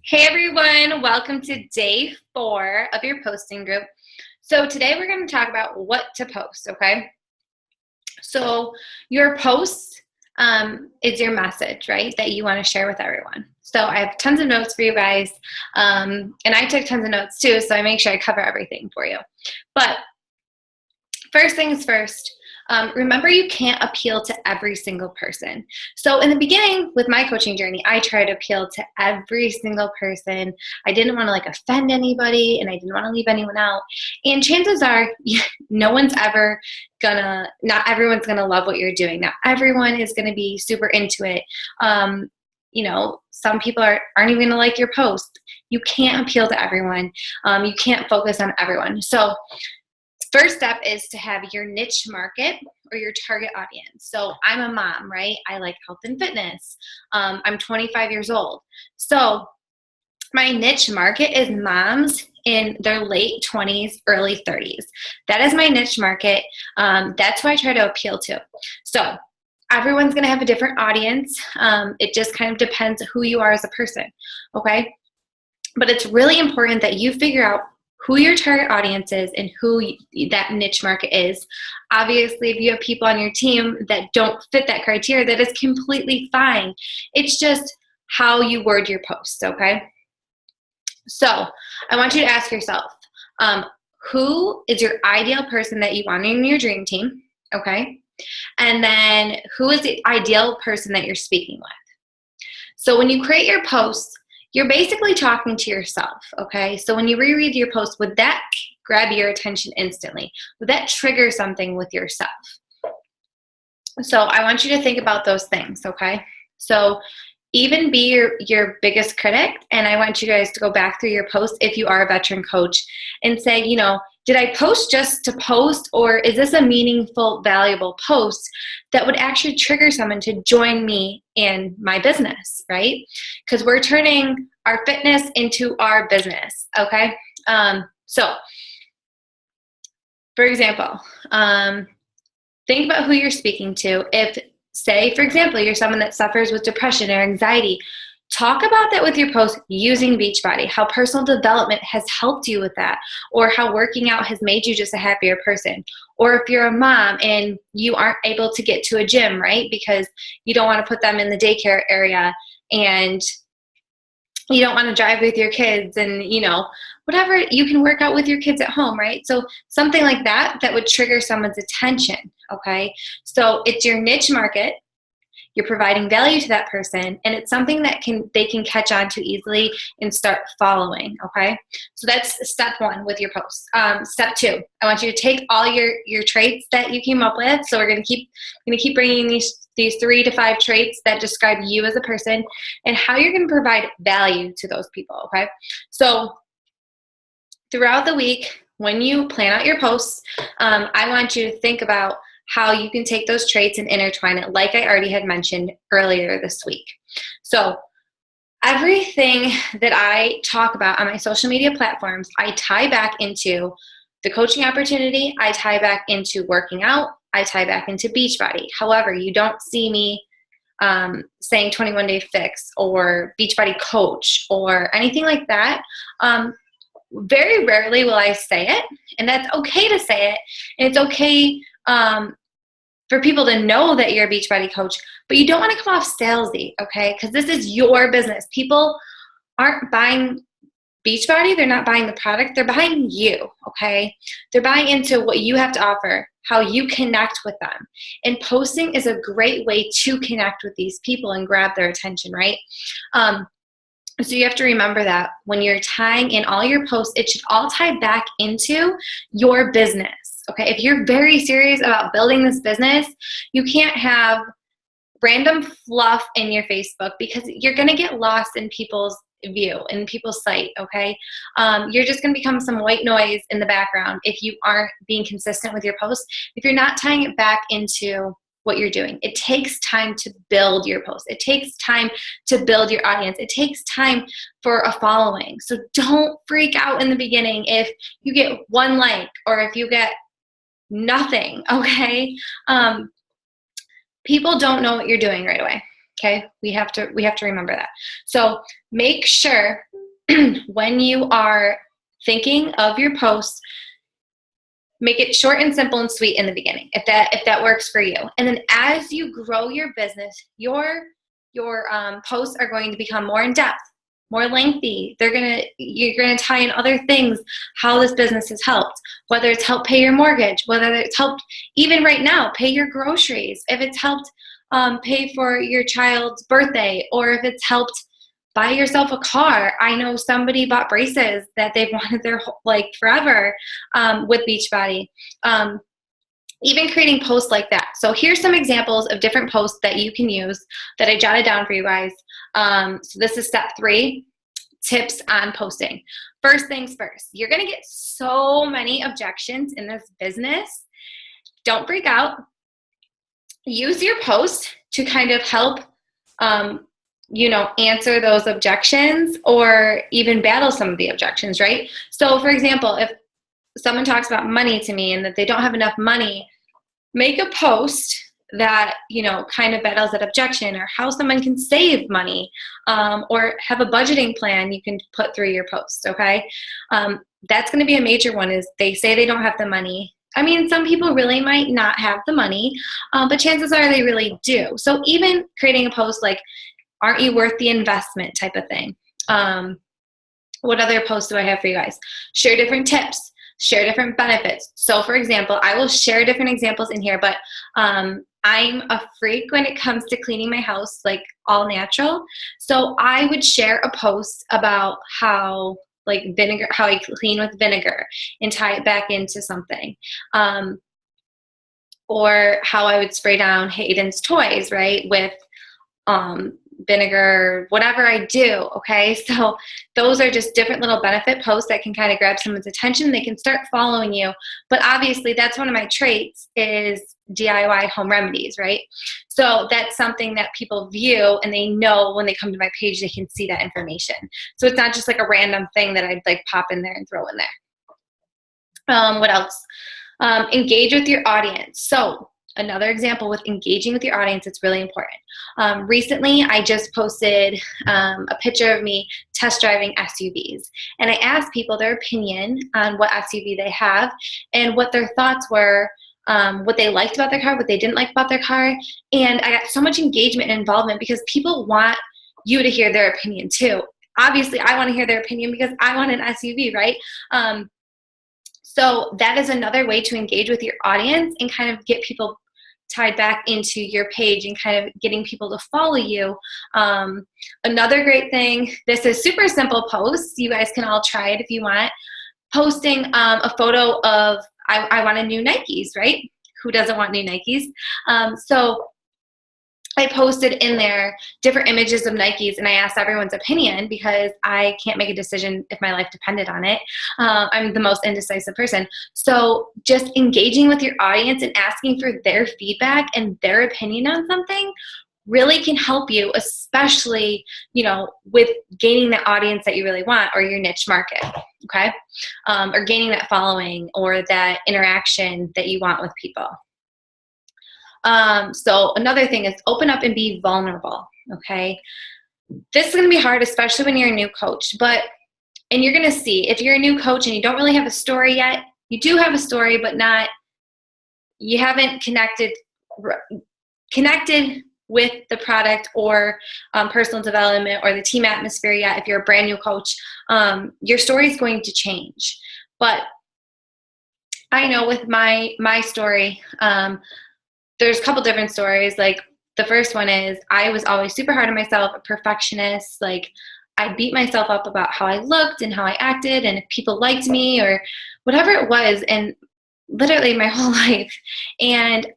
Hey everyone, welcome to day 4 of your posting group. So today we're going to talk about what to post, okay? So your post is your message, right, that you want to share with everyone. So I have tons of notes for you guys, and I took tons of notes too, so I make sure I cover everything for you. But first things first, remember you can't appeal to every single person. So in the beginning with my coaching journey, I tried to appeal to every single person. I didn't want to offend anybody, and I didn't want to leave anyone out. And chances are not everyone's gonna love what you're doing. Not everyone is gonna be super into it. Some people aren't even gonna like your post. You can't appeal to everyone. You can't focus on everyone. So first step is to have your niche market or your target audience. So I'm a mom, right? I like health and fitness. I'm 25 years old. So my niche market is moms in their late 20s, early 30s. That is my niche market. That's who I try to appeal to. So everyone's going to have a different audience. It just kind of depends who you are as a person, okay? But it's really important that you figure out who your target audience is and who that niche market is. Obviously, if you have people on your team that don't fit that criteria, that is completely fine. It's just how you word your posts, okay? So I want you to ask yourself, who is your ideal person that you want in your dream team, okay? And then who is the ideal person that you're speaking with? So when you create your posts, you're basically talking to yourself, okay? So when you reread your post, would that grab your attention instantly? Would that trigger something with yourself? So I want you to think about those things, okay? So even be your biggest critic, and I want you guys to go back through your post if you are a veteran coach and say, did I post just to post, or is this a meaningful, valuable post that would actually trigger someone to join me in my business, right? Because we're turning our fitness into our business, okay? So, for example, think about who you're speaking to. If, say, for example, you're someone that suffers with depression or anxiety, talk about that with your post using Beachbody, how personal development has helped you with that, or how working out has made you just a happier person. Or if you're a mom and you aren't able to get to a gym, right, because you don't want to put them in the daycare area and you don't want to drive with your kids and, whatever, you can work out with your kids at home, right? So something like that would trigger someone's attention, okay? So it's your niche market. You're providing value to that person, and it's something that they can catch on to easily and start following, okay? So that's step 1 with your posts. Step 2, I want you to take all your traits that you came up with. So we're going to keep bringing these 3 to 5 traits that describe you as a person and how you're going to provide value to those people, okay? So throughout the week, when you plan out your posts, I want you to think about how you can take those traits and intertwine it, like I already had mentioned earlier this week. So everything that I talk about on my social media platforms, I tie back into the coaching opportunity, I tie back into working out, I tie back into Beachbody. However, you don't see me saying 21-day fix or Beachbody coach or anything like that. Very rarely will I say it, and that's okay to say it, and it's okay for people to know that you're a Beachbody coach, but you don't want to come off salesy, okay? Because this is your business. People aren't buying Beachbody. They're not buying the product. They're buying you, okay? They're buying into what you have to offer, how you connect with them. And posting is a great way to connect with these people and grab their attention, right? So you have to remember that when you're tying in all your posts, it should all tie back into your business. Okay, if you're very serious about building this business, you can't have random fluff in your Facebook because you're going to get lost in people's view, in people's sight, okay? You're just going to become some white noise in the background if you aren't being consistent with your posts, if you're not tying it back into what you're doing. It takes time to build your post. It takes time to build your audience. It takes time for a following. So don't freak out in the beginning if you get 1 like or if you get nothing, okay? People don't know what you're doing right away, okay? We have to remember that. So make sure when you are thinking of your posts, make it short and simple and sweet in the beginning, if that works for you. And then as you grow your business, your posts are going to become more in depth, more lengthy. You're gonna tie in other things, how this business has helped, whether it's helped pay your mortgage, whether it's helped even right now pay your groceries, if it's helped pay for your child's birthday, or if it's helped buy yourself a car. I know somebody bought braces that they've wanted their forever with Beachbody. Even creating posts like that. So here's some examples of different posts that you can use that I jotted down for you guys. So this is step 3, tips on posting. First things first, you're gonna get so many objections in this business. Don't freak out. Use your post to kind of help answer those objections, or even battle some of the objections, right? So for example, if someone talks about money to me and that they don't have enough money, make a post that, kind of battles that objection, or how someone can save money, or have a budgeting plan you can put through your post, okay? That's going to be a major one, is they say they don't have the money. I mean, some people really might not have the money, but chances are they really do. So even creating a post like, aren't you worth the investment type of thing? What other posts do I have for you guys? Share different tips, share different benefits. So for example, I will share different examples in here, but I'm a freak when it comes to cleaning my house, like all natural. So I would share a post about how I clean with vinegar and tie it back into something. Or how I would spray down Hayden's toys, right, with vinegar, whatever I do, okay? So those are just different little benefit posts that can kind of grab someone's attention. They can start following you. But obviously that's one of my traits, is DIY home remedies, right? So that's something that people view, and they know when they come to my page, they can see that information. So it's not just like a random thing that I'd pop in there and throw in there. What else? Engage with your audience. So another example with engaging with your audience, it's really important. Recently, I just posted a picture of me test driving SUVs. And I asked people their opinion on what SUV they have and what their thoughts were, what they liked about their car, what they didn't like about their car. And I got so much engagement and involvement because people want you to hear their opinion too. Obviously, I want to hear their opinion because I want an SUV, right? So that is another way to engage with your audience and kind of get people tied back into your page and kind of getting people to follow you. Another great thing, this is super simple posts. You guys can all try it if you want. Posting a photo of, I want a new Nikes, right? Who doesn't want new Nikes? So I posted in there different images of Nikes, and I asked everyone's opinion because I can't make a decision if my life depended on it. I'm the most indecisive person. So just engaging with your audience and asking for their feedback and their opinion on something really can help you, especially, with gaining the audience that you really want, or your niche market, okay? Or gaining that following or that interaction that you want with people. So another thing is open up and be vulnerable, okay? This is going to be hard, especially when you're a new coach, and you're going to see, if you're a new coach and you don't really have a story yet, you do have a story, but you haven't connected with the product or personal development or the team atmosphere yet. If you're a brand new coach, your story is going to change. But I know with my story, there's a couple different stories. Like the first one is I was always super hard on myself, a perfectionist. Like I beat myself up about how I looked and how I acted and if people liked me or whatever it was, and literally my whole life. And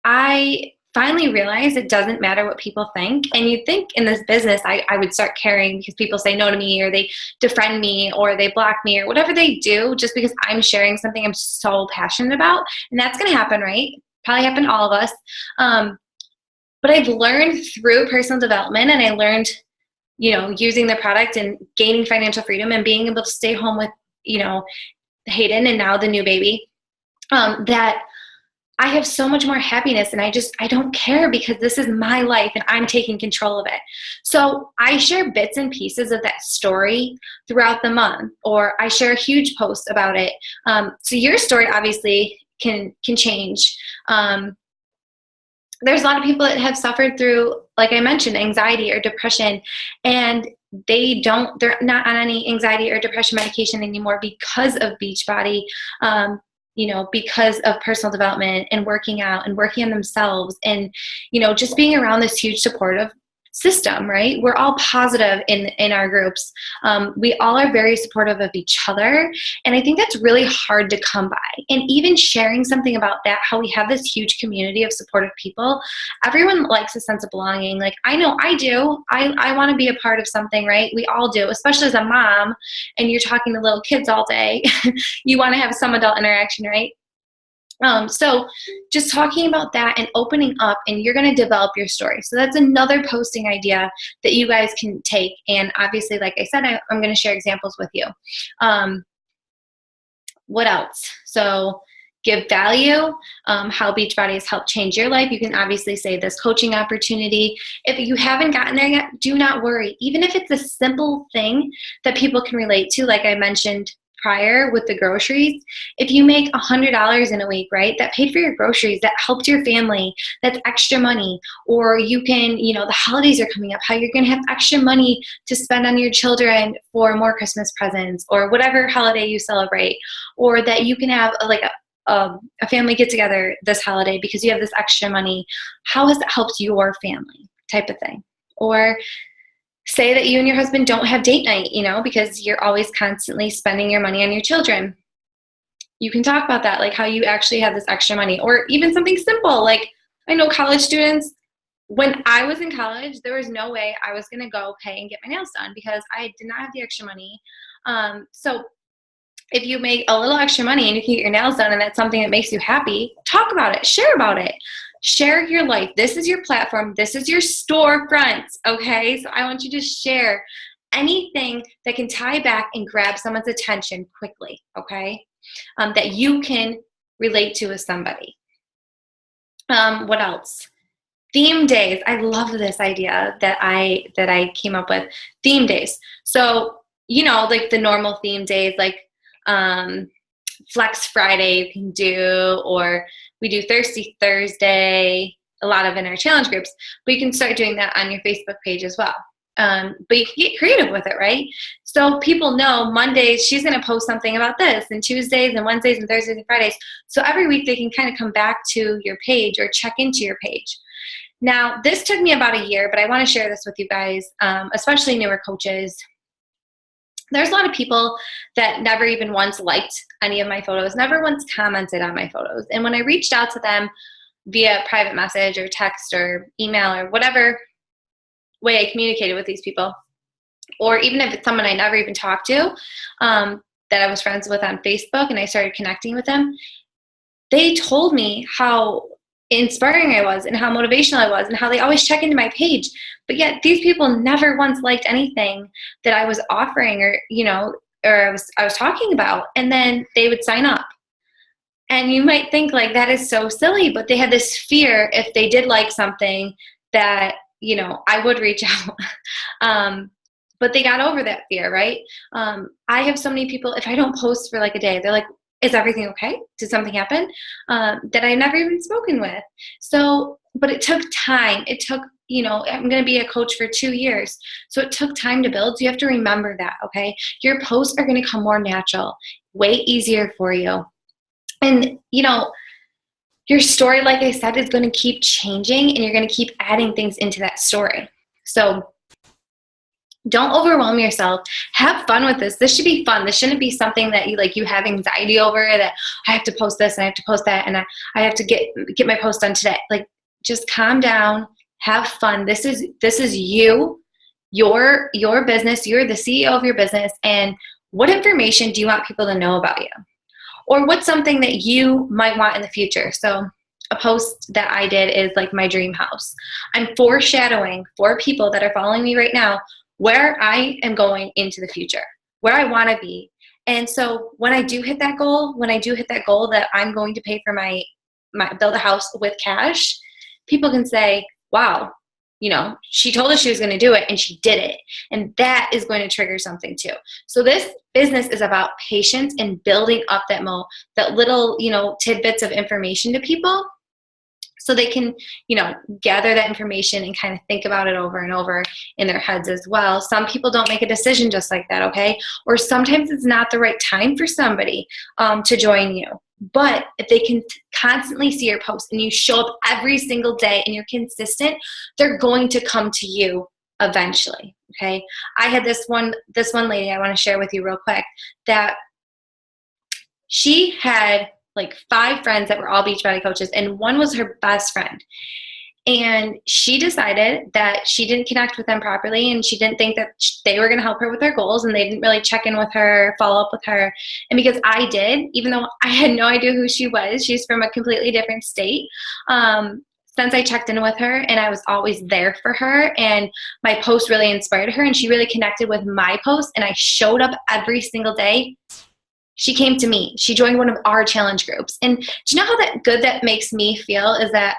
I finally realized it doesn't matter what people think. And you'd think in this business I would start caring because people say no to me or they defriend me or they block me or whatever they do just because I'm sharing something I'm so passionate about. And that's going to happen, right? Probably happen to all of us. But I've learned through personal development, and I learned, using the product and gaining financial freedom and being able to stay home with, Hayden and now the new baby, that I have so much more happiness, and I don't care because this is my life and I'm taking control of it. So I share bits and pieces of that story throughout the month, or I share a huge post about it. So your story obviously can change. There's a lot of people that have suffered through, like I mentioned, anxiety or depression, and they're not on any anxiety or depression medication anymore because of Beachbody. Because of personal development and working out and working on themselves and, just being around this huge supportive system, right? We're all positive in our groups. We all are very supportive of each other. And I think that's really hard to come by. And even sharing something about that, how we have this huge community of supportive people, everyone likes a sense of belonging. Like, I know I do. I want to be a part of something, right? We all do, especially as a mom and you're talking to little kids all day. You want to have some adult interaction, right? So just talking about that and opening up, and you're going to develop your story. So that's another posting idea that you guys can take. And obviously, like I said, I'm going to share examples with you. What else? So give value, how Beachbody has helped change your life. You can obviously say this coaching opportunity. If you haven't gotten there yet, do not worry. Even if it's a simple thing that people can relate to, like I mentioned prior with the groceries, if you make $100 in a week, right, that paid for your groceries, that helped your family, that's extra money. Or you can, the holidays are coming up, how you're going to have extra money to spend on your children for more Christmas presents or whatever holiday you celebrate, or that you can have a family get together this holiday because you have this extra money. How has it helped your family, type of thing? Or say that you and your husband don't have date night, because you're always constantly spending your money on your children. You can talk about that, like how you actually have this extra money. Or even something simple, like I know college students, when I was in college, there was no way I was going to go pay and get my nails done because I did not have the extra money. So if you make a little extra money and you can get your nails done and that's something that makes you happy, talk about it, share about it. Share your life. This is your platform. This is your storefront, okay? So I want you to share anything that can tie back and grab someone's attention quickly, okay? That you can relate to with somebody. What else? Theme days. I love this idea that I came up with. Theme days. So, like the normal theme days, like Flex Friday you can do, or we do Thirsty Thursday, a lot of in our challenge groups, but you can start doing that on your Facebook page as well. But you can get creative with it, right? So people know Mondays she's going to post something about this, and Tuesdays and Wednesdays and Thursdays and Fridays. So every week they can kind of come back to your page or check into your page. Now, this took me about a year, but I want to share this with you guys, especially newer coaches. There's a lot of people that never even once liked any of my photos, never once commented on my photos. And when I reached out to them via private message or text or email or whatever way I communicated with these people, or even if it's someone I never even talked to, that I was friends with on Facebook and I started connecting with them, they told me how inspiring I was and how motivational I was and how they always check into my page. But yet these people never once liked anything that I was offering or I was talking about. And then they would sign up. And you might think like that is so silly, but they had this fear if they did like something that, I would reach out. But they got over that fear, right? I have so many people, if I don't post for like a day, they're like, is everything okay? Did something happen? That I've never even spoken with. So, but it took time. It took, I'm going to be a coach for 2 years. So it took time to build. So you have to remember that, okay? Your posts are going to come more natural, way easier for you. And, your story, like I said, is going to keep changing and you're going to keep adding things into that story. So don't overwhelm yourself. Have fun with this. This should be fun. This shouldn't be something that you have anxiety over, that I have to post this and I have to post that and I have to get my post done today. Like, just calm down, have fun. This is you, your business. You're the CEO of your business. And what information do you want people to know about you? Or what's something that you might want in the future? So a post that I did is like my dream house. I'm foreshadowing for people that are following me right now where I am going into the future, where I want to be. And so when I do hit that goal, that I'm going to pay for my build a house with cash, people can say, wow, she told us she was going to do it and she did it. And that is going to trigger something too. So this business is about patience and building up that little, tidbits of information to people so they can, gather that information and kind of think about it over and over in their heads as well. Some people don't make a decision just like that, okay? Or sometimes it's not the right time for somebody to join you. But if they can constantly see your posts and you show up every single day and you're consistent, they're going to come to you eventually, okay? I had this one lady I want to share with you real quick that she had like 5 friends that were all Beachbody coaches, and one was her best friend. And she decided that she didn't connect with them properly, and she didn't think that they were going to help her with her goals, and they didn't really check in with her, follow up with her. And because I did, even though I had no idea who she was, she's from a completely different state, since I checked in with her and I was always there for her, and my post really inspired her, and she really connected with my post, and I showed up every single day. She came to me. She joined one of our challenge groups. And do you know how that makes me feel is that,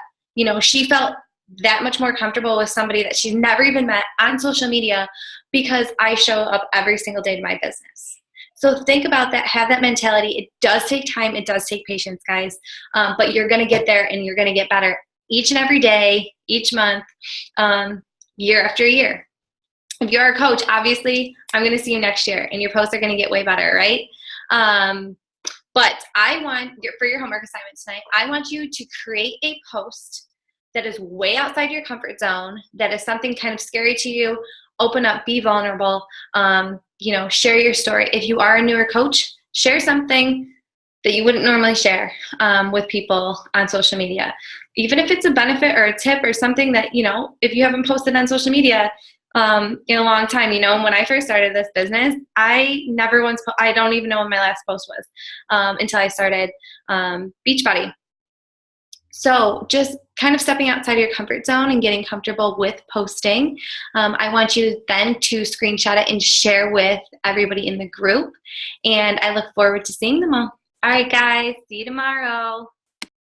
she felt that much more comfortable with somebody that she's never even met on social media because I show up every single day to my business. So think about that. Have that mentality. It does take time. It does take patience, guys. But you're going to get there and you're going to get better each and every day, each month, year after year. If you're a coach, obviously, I'm going to see you next year and your posts are going to get way better, right? But I want, for your homework assignment tonight, I want you to create a post that is way outside your comfort zone, that is something kind of scary to you. Open up, be vulnerable, share your story. If you are a newer coach, share something that you wouldn't normally share with people on social media. Even if it's a benefit or a tip or something that, if you haven't posted on social media in a long time, when I first started this business, I don't even know when my last post was until I started Beachbody. So just kind of stepping outside of your comfort zone and getting comfortable with posting. I want you then to screenshot it and share with everybody in the group. And I look forward to seeing them all. All right, guys, see you tomorrow.